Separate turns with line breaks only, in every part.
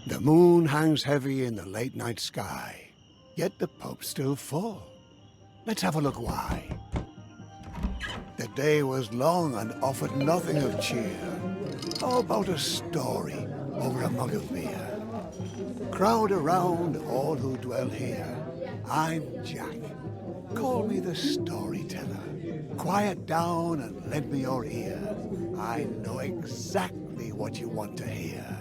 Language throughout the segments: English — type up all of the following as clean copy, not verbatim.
The moon hangs heavy in the late night sky, yet the pub's still full. Let's have a look why. The day was long and offered nothing of cheer. How about a story over a mug of beer? Crowd around all who dwell here. I'm Jack. Call me the storyteller. Quiet down and lend me your ear. I know exactly what you want to hear.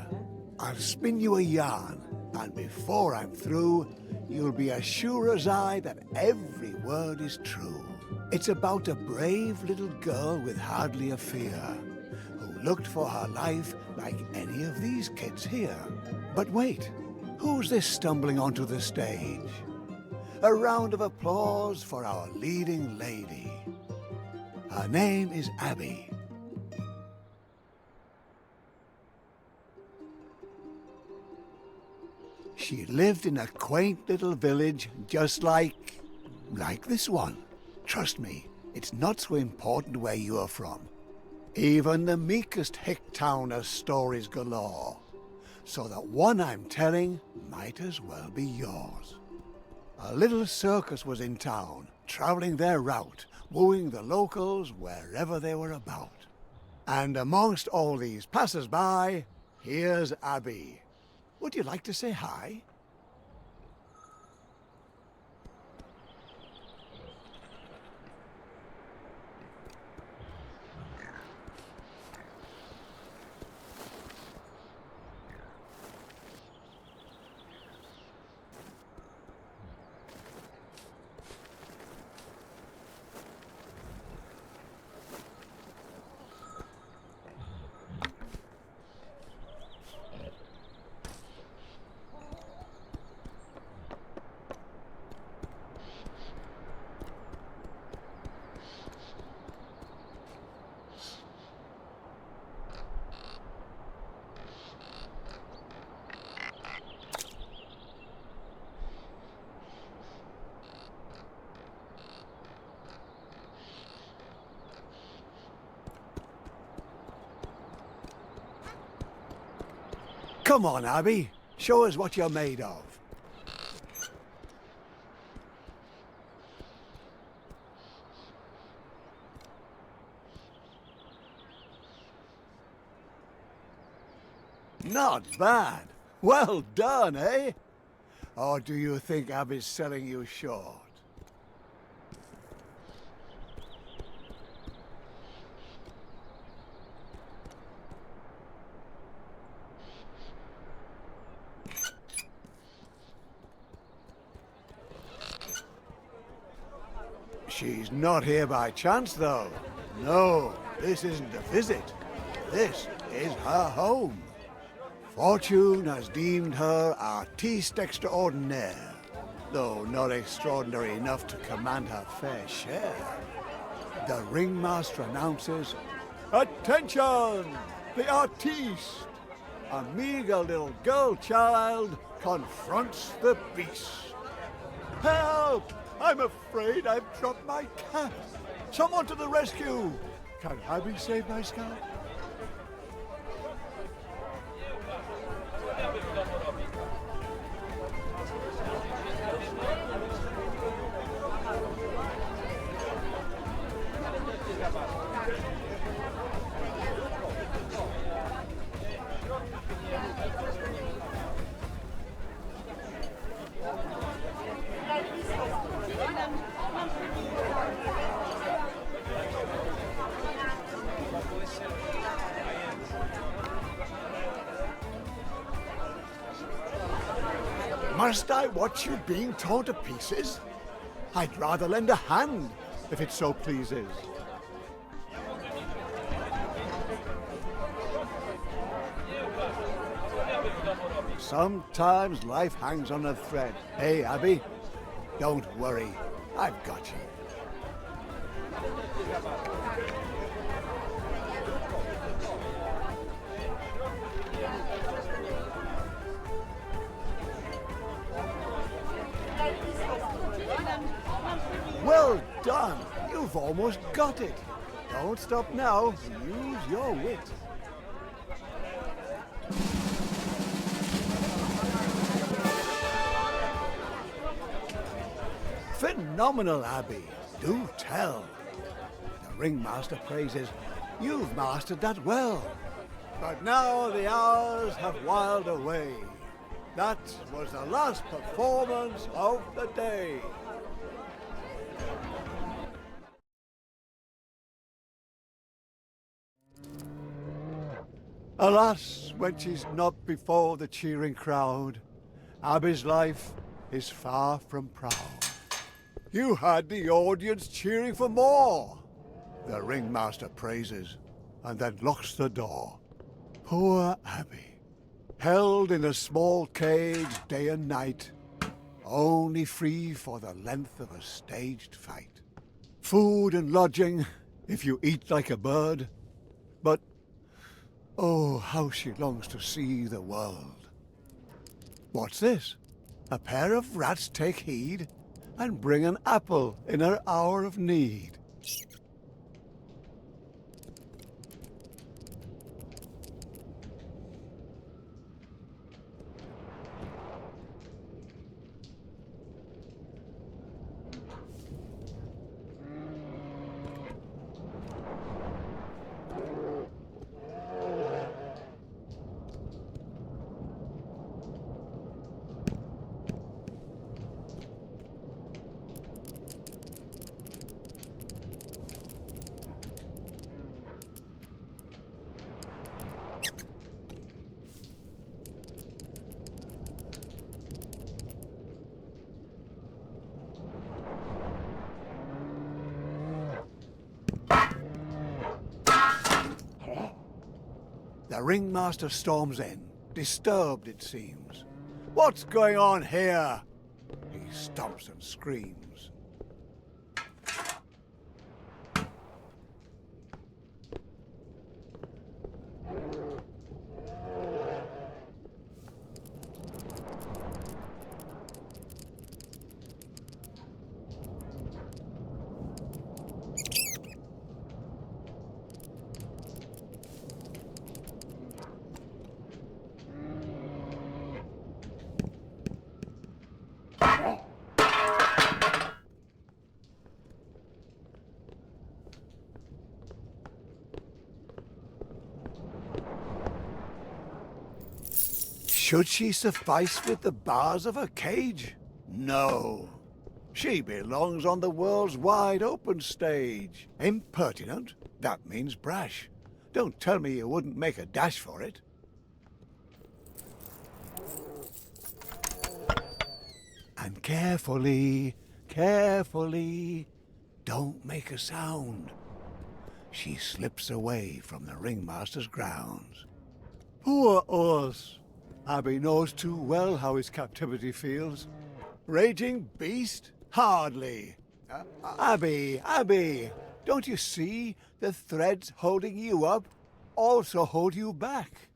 I'll spin you a yarn, and before I'm through, you'll be as sure as I that every word is true. It's about a brave little girl with hardly a fear, who looked for her life like any of these kids here. But wait, who's this stumbling onto the stage? A round of applause for our leading lady. Her name is Abby. She lived in a quaint little village just like this one. Trust me, it's not so important where you are from. Even the meekest hick town has stories galore. So that one I'm telling might as well be yours. A little circus was in town, traveling their route, wooing the locals wherever they were about. And amongst all these passers-by, here's Abby. Would you like to say hi? Come on, Abby. Show us what you're made of. Not bad. Well done, eh? Or do you think Abby's selling you short? She's not here by chance, though. No, this isn't a visit. This is her home. Fortune has deemed her artiste extraordinaire, though not extraordinary enough to command her fair share. The ringmaster announces, "Attention! The artiste!" A meager little girl child confronts the beast. Help! I'm afraid I've dropped my cat. Someone to the rescue! Can Abby save my scalp? Must I watch you being torn to pieces? I'd rather lend a hand, if it so pleases. Sometimes life hangs on a thread. Hey, Abby, don't worry, I've got you. Well done! You've almost got it. Don't stop now. Use your wit. Phenomenal, Abby. Do tell. The ringmaster praises you've mastered that well. But now the hours have whiled away. That was the last performance of the day. Alas, when she's not before the cheering crowd, Abby's life is far from proud. You had the audience cheering for more. The ringmaster praises and then locks the door. Poor Abby, held in a small cage day and night, only free for the length of a staged fight. Food and lodging, if you eat like a bird, but oh, how she longs to see the world. What's this? A pair of rats take heed and bring an apple in her hour of need. The ringmaster storms in, disturbed it seems. What's going on here? He stomps and screams. Should she suffice with the bars of her cage? No. She belongs on the world's wide open stage. Impertinent? That means brash. Don't tell me you wouldn't make a dash for it. And carefully, carefully, don't make a sound. She slips away from the ringmaster's grounds. Poor us. Abby knows too well how his captivity feels. Raging beast? Hardly. Abby, don't you see the threads holding you up also hold you back?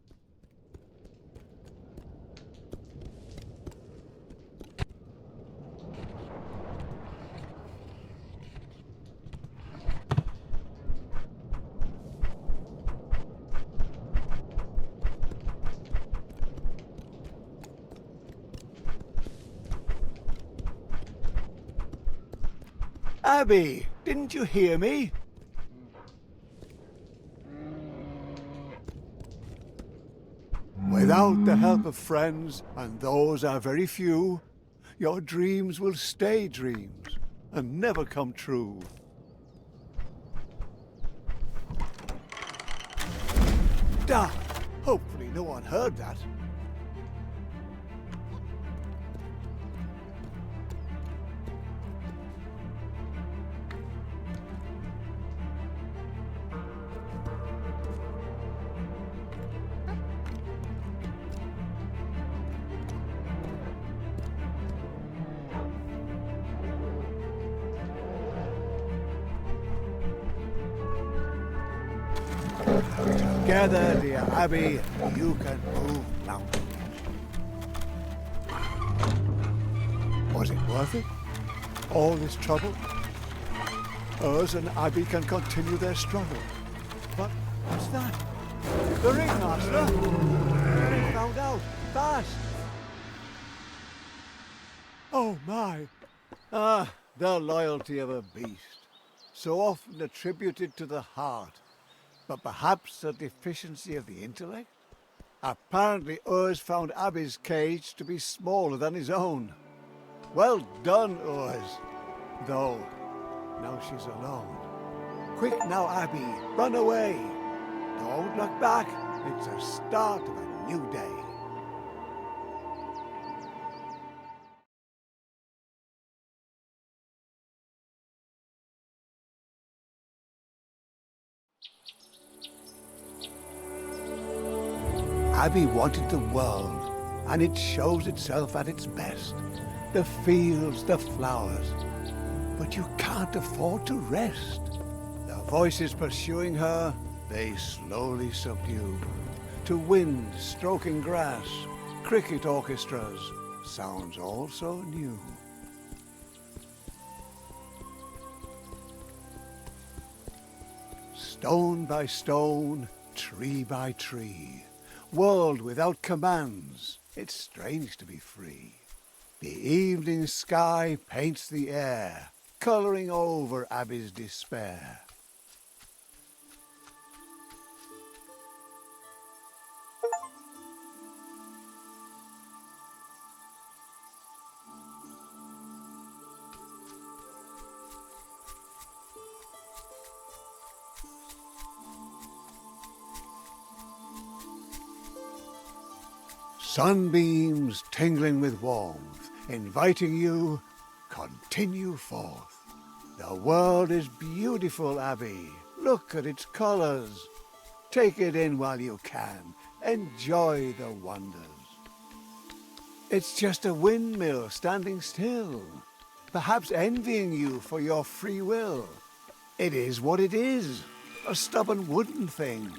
Abby, didn't you hear me? Without the help of friends, and those are very few, your dreams will stay dreams and never come true. Darn! Hopefully no one heard that. Together, dear Abby, you can move mountains. Was it worth it? All this trouble? Us and Abby can continue their struggle. But what's that? The ringmaster! He found out! Fast! Oh my! The loyalty of a beast, so often attributed to the heart, but perhaps a deficiency of the intellect? Apparently Urs found Abby's cage to be smaller than his own. Well done, Urs. Though, now she's alone. Quick now, Abby, run away. Don't look back. It's the start of a new day. Abby wanted the world, and it shows itself at its best. The fields, the flowers. But you can't afford to rest. The voices pursuing her, they slowly subdue. To wind stroking grass, cricket orchestras, sounds all so new. Stone by stone, tree by tree. World without commands, it's strange to be free. The evening sky paints the air, colouring over Abby's despair. Sunbeams tingling with warmth, inviting you, continue forth. The world is beautiful, Abby. Look at its colours. Take it in while you can. Enjoy the wonders. It's just a windmill standing still, perhaps envying you for your free will. It is what it is, a stubborn wooden thing.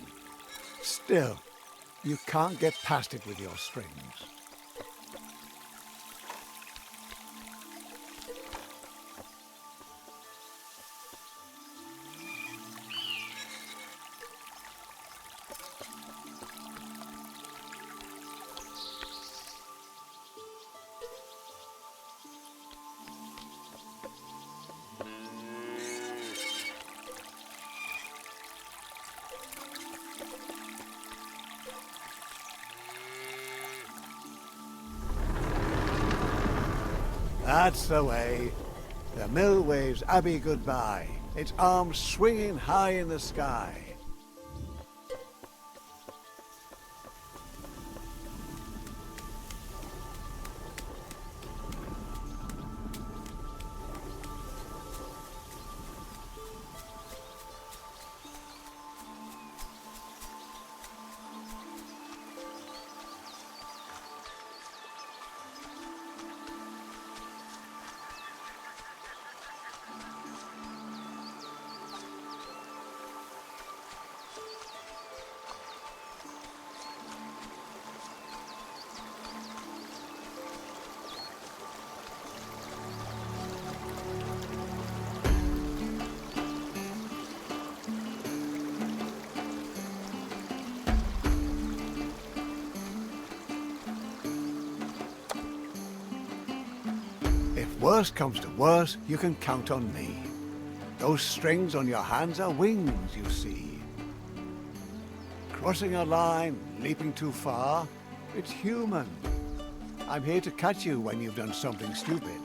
Still, you can't get past it with your strings. That's the way. The mill waves Abby goodbye, its arms swinging high in the sky. If worse comes to worse, you can count on me. Those strings on your hands are wings, you see. Crossing a line, leaping too far, it's human. I'm here to catch you when you've done something stupid.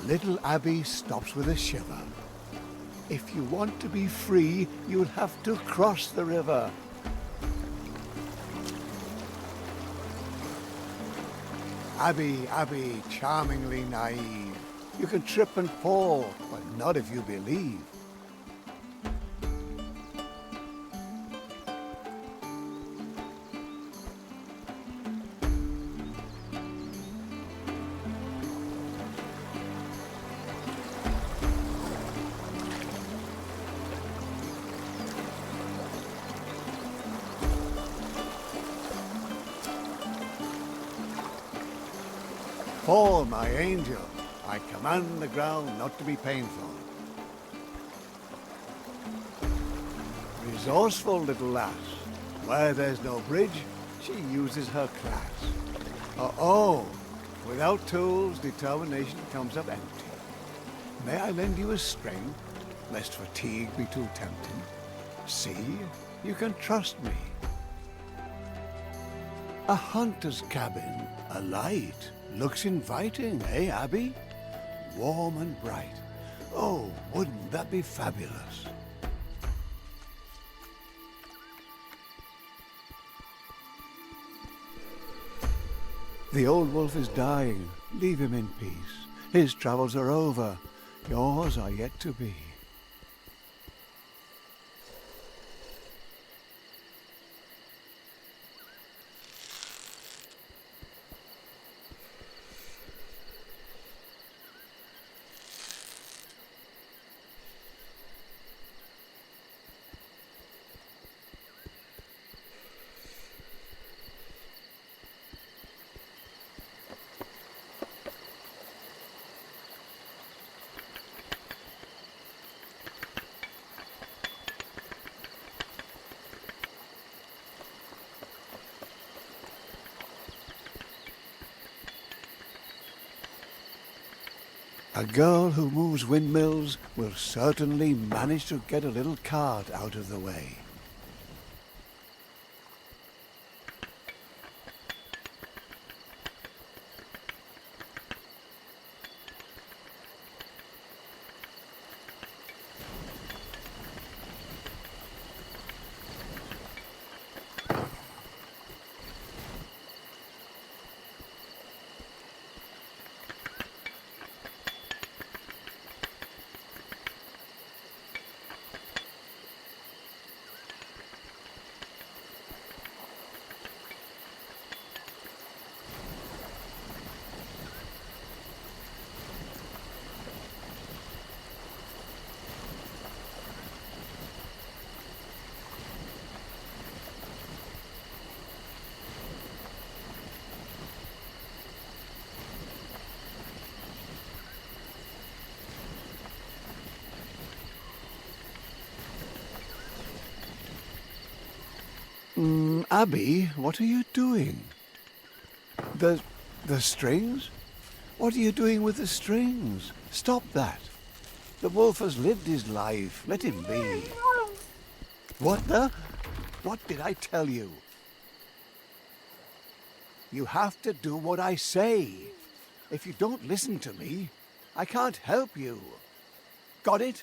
Little Abby stops with a shiver. If you want to be free, you'll have to cross the river. Abby, Abby, charmingly naive. You can trip and fall, but not if you believe. Fall, my angel. I command the ground not to be painful. Resourceful little lass. Where there's no bridge, She uses her class. Oh, without tools, determination comes up empty. May I lend you a string, lest fatigue be too tempting? See, you can trust me. A hunter's cabin, a light, looks inviting, eh, Abby? Warm and bright. Oh, wouldn't that be fabulous? The old wolf is dying. Leave him in peace. His travels are over. Yours are yet to be. A girl who moves windmills will certainly manage to get a little cart out of the way. Abby, what are you doing? The strings? What are you doing with the strings? Stop that. The wolf has lived his life. Let him be. What the? What did I tell you? You have to do what I say. If you don't listen to me, I can't help you. Got it?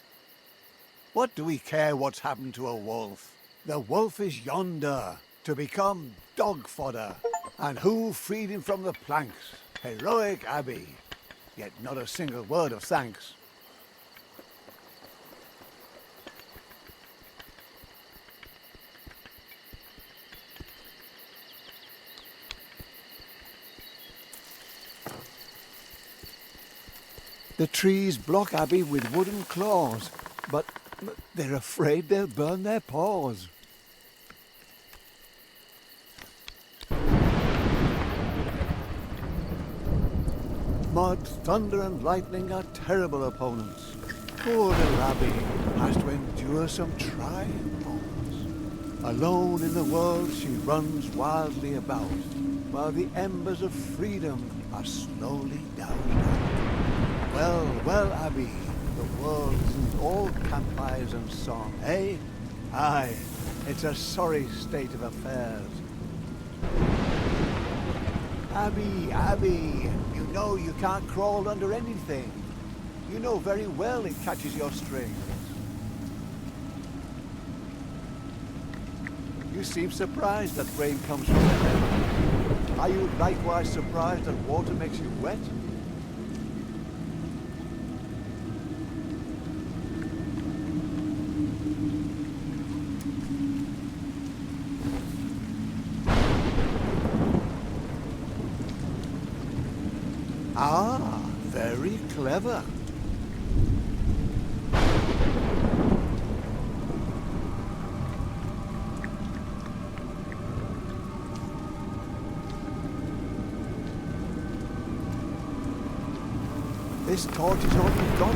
What do we care what's happened to a wolf? The wolf is yonder, to become dog fodder. And who freed him from the planks? Heroic Abby. Yet not a single word of thanks. The trees block Abby with wooden claws, but they're afraid they'll burn their paws. Mud, thunder and lightning are terrible opponents. Poor little Abby has to endure some trying moments. Alone in the world she runs wildly about, while the embers of freedom are slowly dying out. Well, Abby, the world isn't all campfires and song, eh? Aye, it's a sorry state of affairs. Abby, you know you can't crawl under anything. You know very well it catches your strings. You seem surprised that rain comes from the heaven. Are you likewise surprised that water makes you wet? Ah, very clever. This torch is all you've got.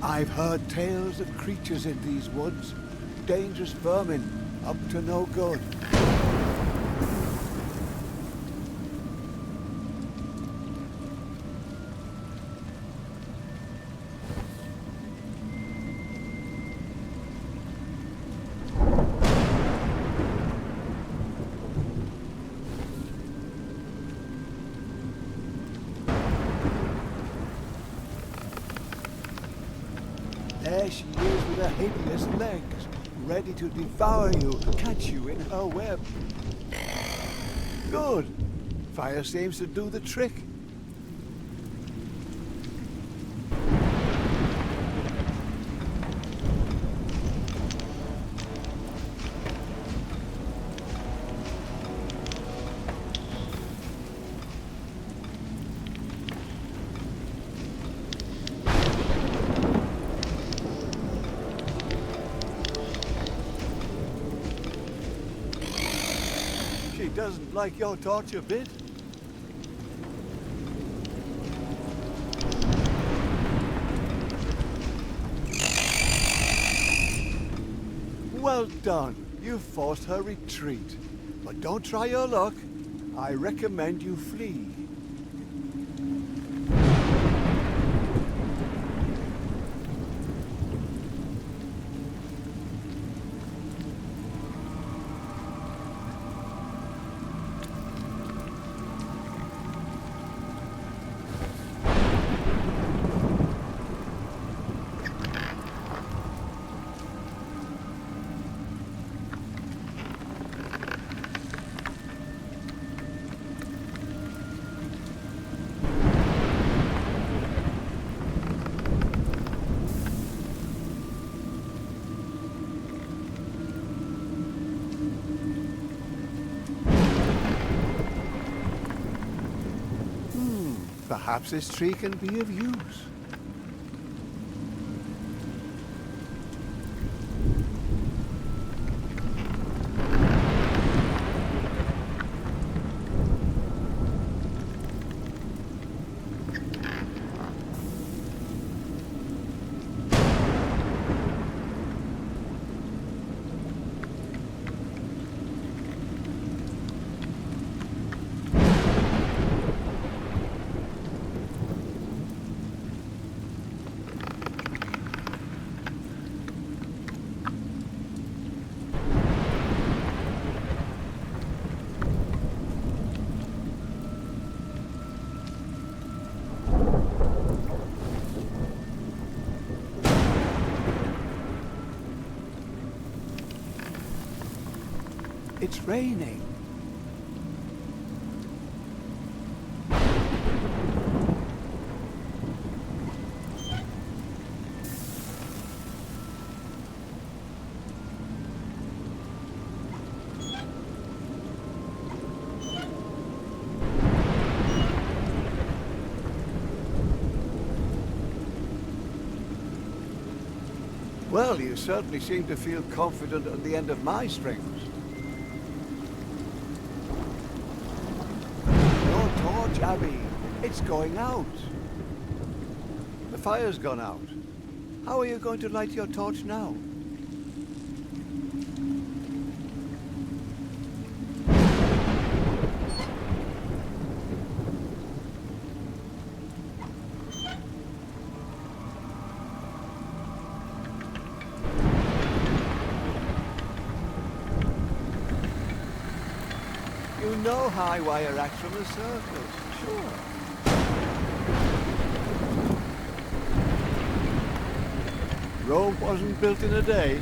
I've heard tales of creatures in these woods. Dangerous vermin, up to no good. There she is with her hideous legs, ready to devour you, catch you in her web. Good. Fire seems to do the trick. She doesn't like your torch a bit. Well done. You forced her retreat. But don't try your luck. I recommend you flee. Perhaps this tree can be of use. It's raining. Well, you certainly seem to feel confident at the end of my strings. Your torch, Abby. It's going out. The fire's gone out. How are you going to light your torch now? You know high wire acts from the circus, sure. Rome wasn't built in a day.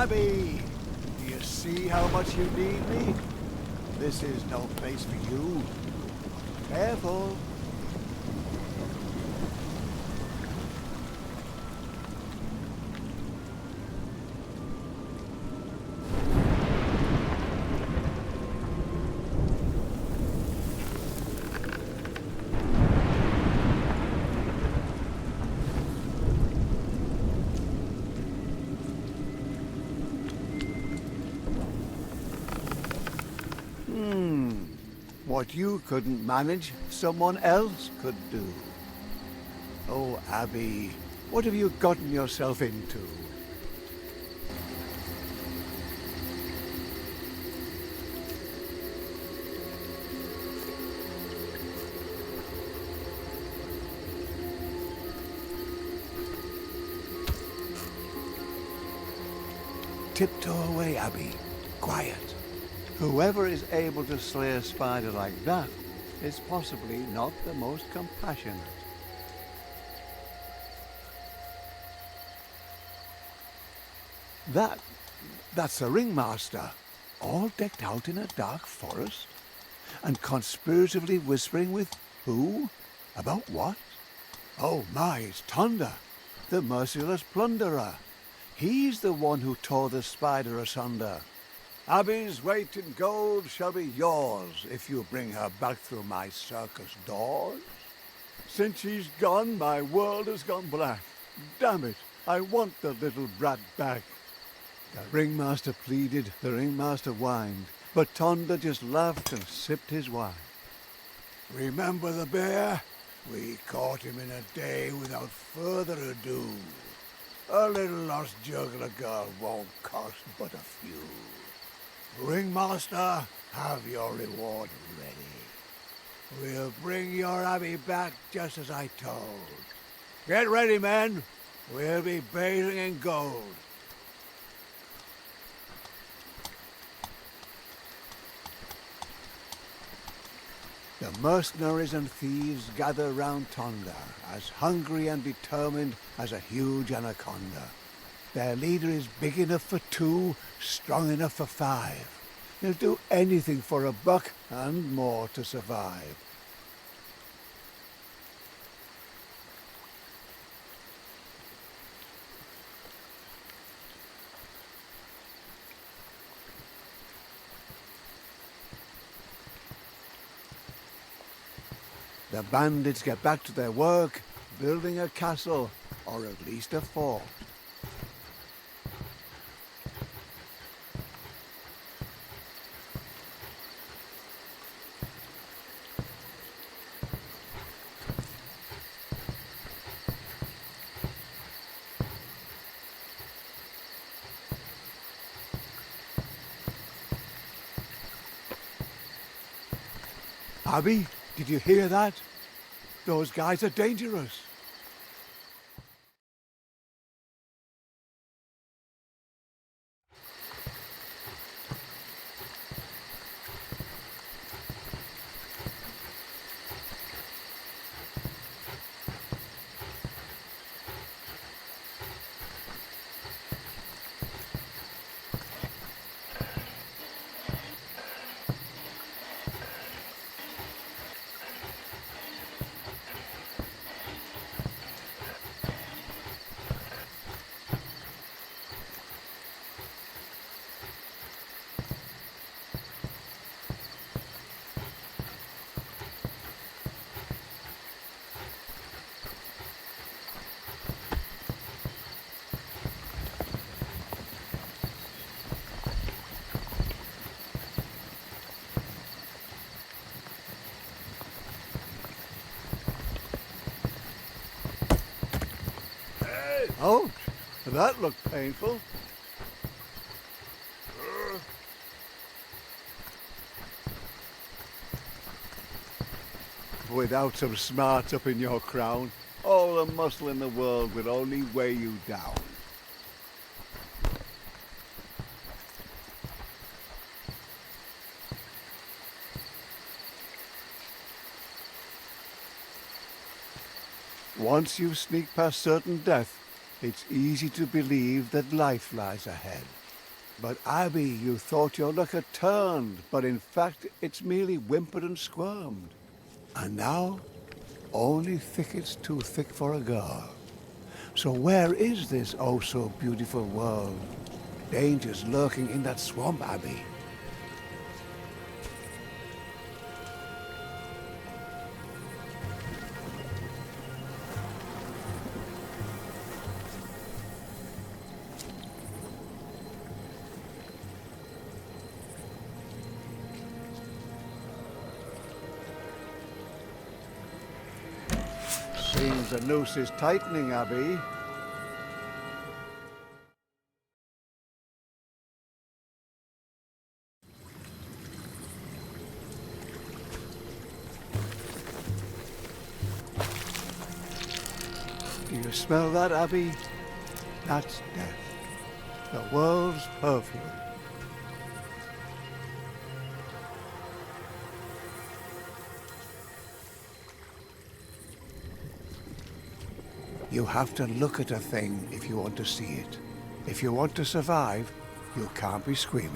Abby! Do you see how much you need me? This is no place for you. Careful. What you couldn't manage, someone else could do. Oh, Abby, what have you gotten yourself into? Tiptoe away, Abby. Quiet. Whoever is able to slay a spider like that is possibly not the most compassionate. That's a ringmaster, all decked out in a dark forest, and conspiratively whispering with who? About what? Oh my, it's Tonda, the merciless plunderer. He's the one who tore the spider asunder. Abby's weight in gold shall be yours if you bring her back through my circus doors. Since she's gone, my world has gone black. Damn it, I want the little brat back. The ringmaster pleaded, the ringmaster whined, but Tonda just laughed and sipped his wine. Remember the bear? We caught him in a day without further ado. A little lost juggler girl won't cost but a few. Ringmaster, have your reward ready. We'll bring your Abby back just as I told. Get ready, men. We'll be bathing in gold. The mercenaries and thieves gather round Tonda, as hungry and determined as a huge anaconda. Their leader is big enough for two, strong enough for five. He'll do anything for a buck and more to survive. The bandits get back to their work, building a castle, or at least a fort. Abby, did you hear that? Those guys are dangerous. Ouch! That looked painful. Without some smarts up in your crown, all the muscle in the world would only weigh you down. Once you sneak past certain death, it's easy to believe that life lies ahead. But Abby, you thought your luck had turned, but in fact it's merely whimpered and squirmed. And now, only thickets too thick for a girl. So where is this oh so beautiful world? Dangers lurking in that swamp, Abby. Seems the noose is tightening, Abby. Do you smell that, Abby? That's death. The world's perfume. You have to look at a thing if you want to see it. If you want to survive, you can't be squeamish.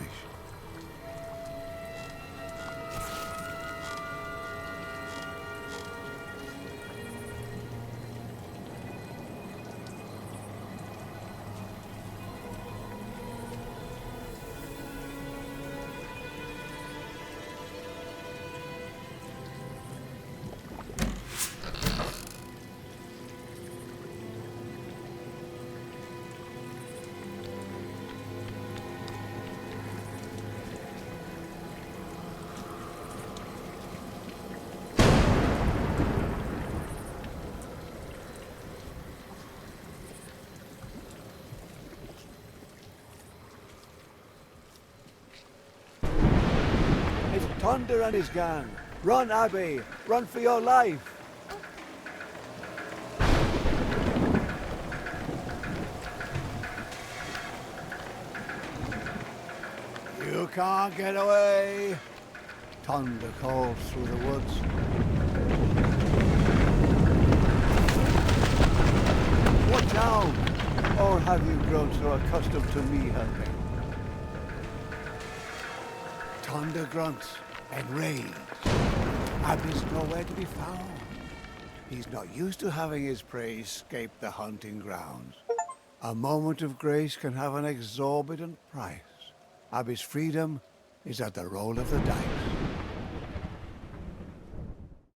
Thunder and his gang. Run, Abby. Run for your life. You can't get away. Thunder calls through the woods. Watch out! Or have you grown so accustomed to me helping? Thunder grunts. Enraged. Abby's nowhere to be found. He's not used to having his prey escape the hunting grounds. A moment of grace can have an exorbitant price. Abby's freedom is at the roll of the dice.